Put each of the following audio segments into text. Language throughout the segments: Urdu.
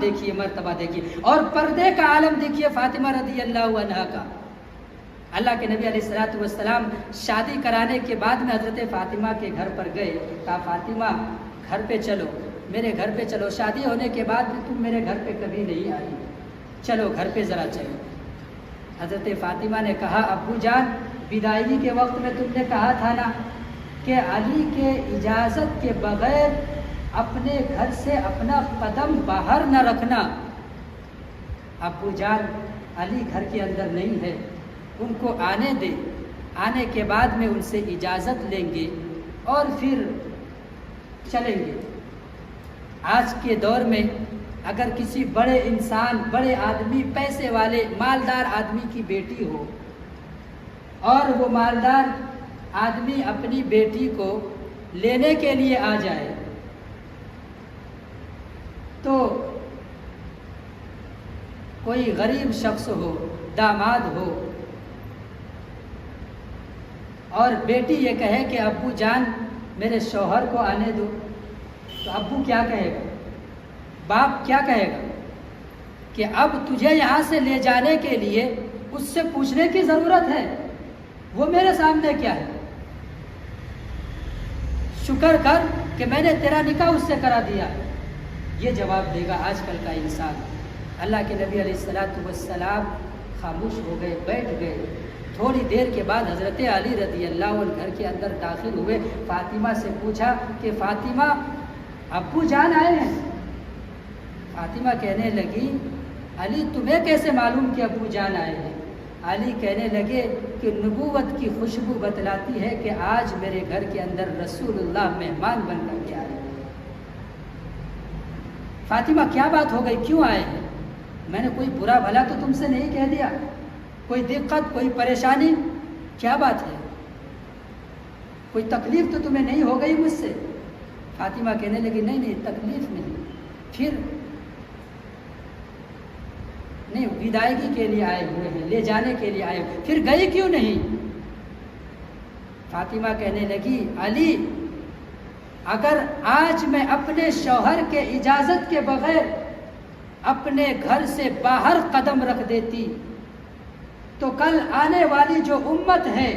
دیکھیے، مرتبہ دیکھیے، اور پردے کا عالم دیکھیے فاطمہ رضی اللہ عنہا کا۔ اللہ کے نبی علیہ الصلوۃ والسلام شادی کرانے کے بعد میں حضرت فاطمہ کے گھر پر گئے، کہا فاطمہ گھر پہ چلو، میرے گھر پہ چلو، شادی ہونے کے بعد بھی تم میرے گھر پہ کبھی نہیں آئی، چلو گھر پہ ذرا چلو۔ حضرت فاطمہ نے کہا ابو جان، بداعی کے وقت میں تم نے کہا تھا نا کہ علی کے اجازت کے بغیر اپنے گھر سے اپنا قدم باہر نہ رکھنا۔ ابو جان علی گھر کے اندر نہیں ہے، ان کو آنے دے، آنے کے بعد میں ان سے اجازت لیں گے اور پھر چلیں گے۔ آج کے دور میں اگر کسی بڑے انسان، بڑے آدمی، پیسے والے، مالدار آدمی کی بیٹی ہو اور وہ مالدار آدمی اپنی بیٹی کو لینے کے لیے آ جائے تو کوئی غریب شخص ہو، داماد ہو، اور بیٹی یہ کہے کہ ابو جان میرے شوہر کو آنے دو، تو ابو کیا کہے گا؟ باپ کیا کہے گا کہ اب تجھے یہاں سے لے جانے کے لیے اس سے پوچھنے کی ضرورت ہے، وہ میرے سامنے کیا ہے، شکر کر کہ میں نے تیرا نکاح اس سے کرا دیا۔ یہ جواب دے گا آج کل کا انسان۔ اللہ کے نبی علیہ الصلوۃ والسلام خاموش ہو گئے، بیٹھ گئے۔ تھوڑی دیر کے بعد حضرت علی رضی اللہ عنہ گھر کے اندر داخل ہوئے، فاطمہ سے پوچھا کہ فاطمہ ابو جان آئے ہیں؟ فاطمہ کہنے لگی علی تمہیں کیسے معلوم کہ ابو جان آئے ہیں؟ علی کہنے لگے کہ نبوت کی خوشبو بتلاتی ہے کہ آج میرے گھر کے اندر رسول اللہ مہمان بن کر کے آئے ہیں۔ فاطمہ کیا بات ہو گئی، کیوں آئے ہیں؟ میں نے کوئی برا بھلا تو تم سے نہیں کہہ دیا، کوئی دقت، کوئی پریشانی، کیا بات ہے، کوئی تکلیف تو تمہیں نہیں ہو گئی مجھ سے؟ فاطمہ کہنے لگی نہیں نہیں تکلیف نہیں، پھر نہیں، وداعگی کے لیے آئے ہوئے ہیں، لے جانے کے لیے آئے ہوئے، پھر گئی کیوں نہیں؟ فاطمہ کہنے لگی علی اگر آج میں اپنے شوہر کے اجازت کے بغیر اپنے گھر سے باہر قدم رکھ دیتی تو کل آنے والی جو امت ہے،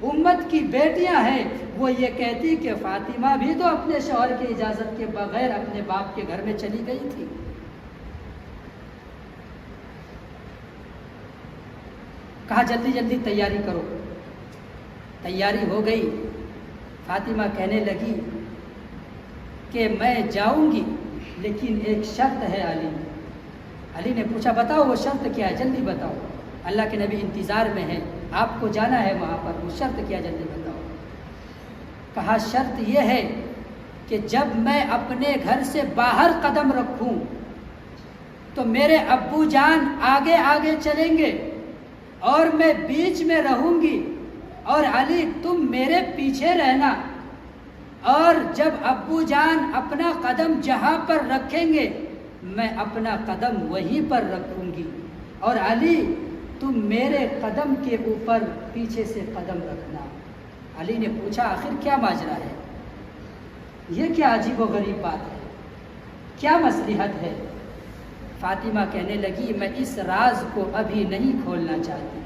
امت کی بیٹیاں ہیں، وہ یہ کہتی کہ فاطمہ بھی تو اپنے شوہر کی اجازت کے بغیر اپنے باپ کے گھر میں چلی گئی تھی۔ کہا جلدی جلدی تیاری کرو۔ تیاری ہو گئی۔ فاطمہ کہنے لگی کہ میں جاؤں گی لیکن ایک شرط ہے علی۔ علی نے پوچھا بتاؤ وہ شرط کیا ہے، جلدی بتاؤ، اللہ کے نبی انتظار میں ہیں، آپ کو جانا ہے وہاں پر، وہ شرط کیا، جلدی بتاؤ۔ کہا شرط یہ ہے کہ جب میں اپنے گھر سے باہر قدم رکھوں تو میرے ابو جان آگے آگے چلیں گے اور میں بیچ میں رہوں گی، اور علی تم میرے پیچھے رہنا، اور جب ابو جان اپنا قدم جہاں پر رکھیں گے میں اپنا قدم وہیں پر رکھوں گی، اور علی تم میرے قدم کے اوپر پیچھے سے قدم رکھنا۔ علی نے پوچھا آخر کیا ماجرا ہے، یہ کیا عجیب و غریب بات ہے، کیا مصلحت ہے؟ فاطمہ کہنے لگی میں اس راز کو ابھی نہیں کھولنا چاہتی،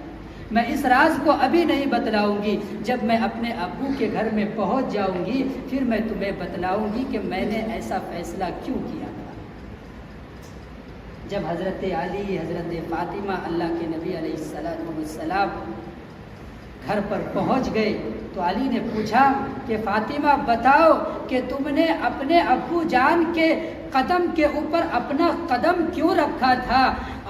میں اس راز کو ابھی نہیں بتلاؤں گی، جب میں اپنے ابو کے گھر میں پہنچ جاؤں گی پھر میں تمہیں بتلاؤں گی کہ میں نے ایسا فیصلہ کیوں کیا تھا۔ جب حضرت علی، حضرت فاطمہ اللہ کے نبی علیہ السلام گھر پر پہنچ گئے تو علی نے پوچھا کہ فاطمہ بتاؤ کہ تم نے اپنے ابو جان کے قدم کے اوپر اپنا قدم کیوں رکھا تھا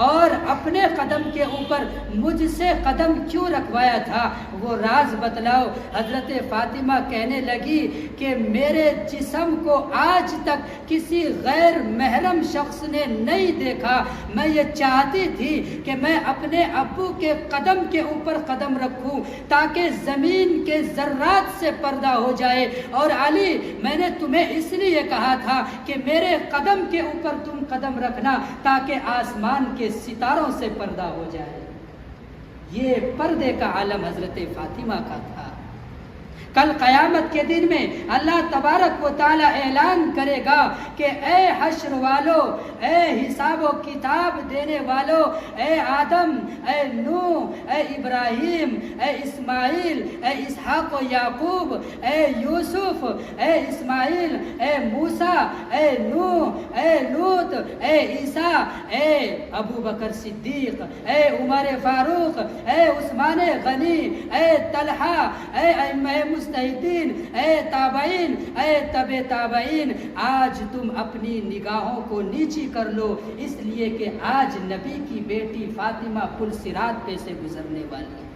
اور اپنے قدم کے اوپر مجھ سے قدم کیوں رکھوایا تھا، وہ راز بتلاؤ۔ حضرت فاطمہ کہنے لگی کہ میرے جسم کو آج تک کسی غیر محرم شخص نے نہیں دیکھا، میں یہ چاہتی تھی کہ میں اپنے ابو کے قدم کے اوپر قدم رکھوں تاکہ زمین کے ذرات سے پردہ ہو جائے، اور علی میں نے تمہیں اس لیے کہا تھا کہ میرے قدم کے اوپر تم قدم رکھنا تاکہ آسمان کے ستاروں سے پردہ ہو جائے۔ یہ پردے کا عالم حضرت فاطمہ کا تھا۔ کل قیامت کے دن میں اللہ تبارک و تعالی اعلان کرے گا کہ اے حشر والو، اے حساب و کتاب دینے والو، اے آدم، اے نوح، اے ابراہیم، اے اسماعیل، اے اسحاق و یعقوب، اے یوسف، اے اسماعیل، اے موسیٰ، اے نوح، اے لوط، اے عیسیٰ، اے ابو بکر صدیق، اے عمر فاروق، اے عثمان غنی، اے طلحہ، اے ائمہ مجتہدین، اے تابعین، اے تبع تابعین، آج تم اپنی نگاہوں کو نیچی کر لو، اس لیے کہ آج نبی کی بیٹی فاطمہ پل صراط پہ سے گزرنے والی ہے۔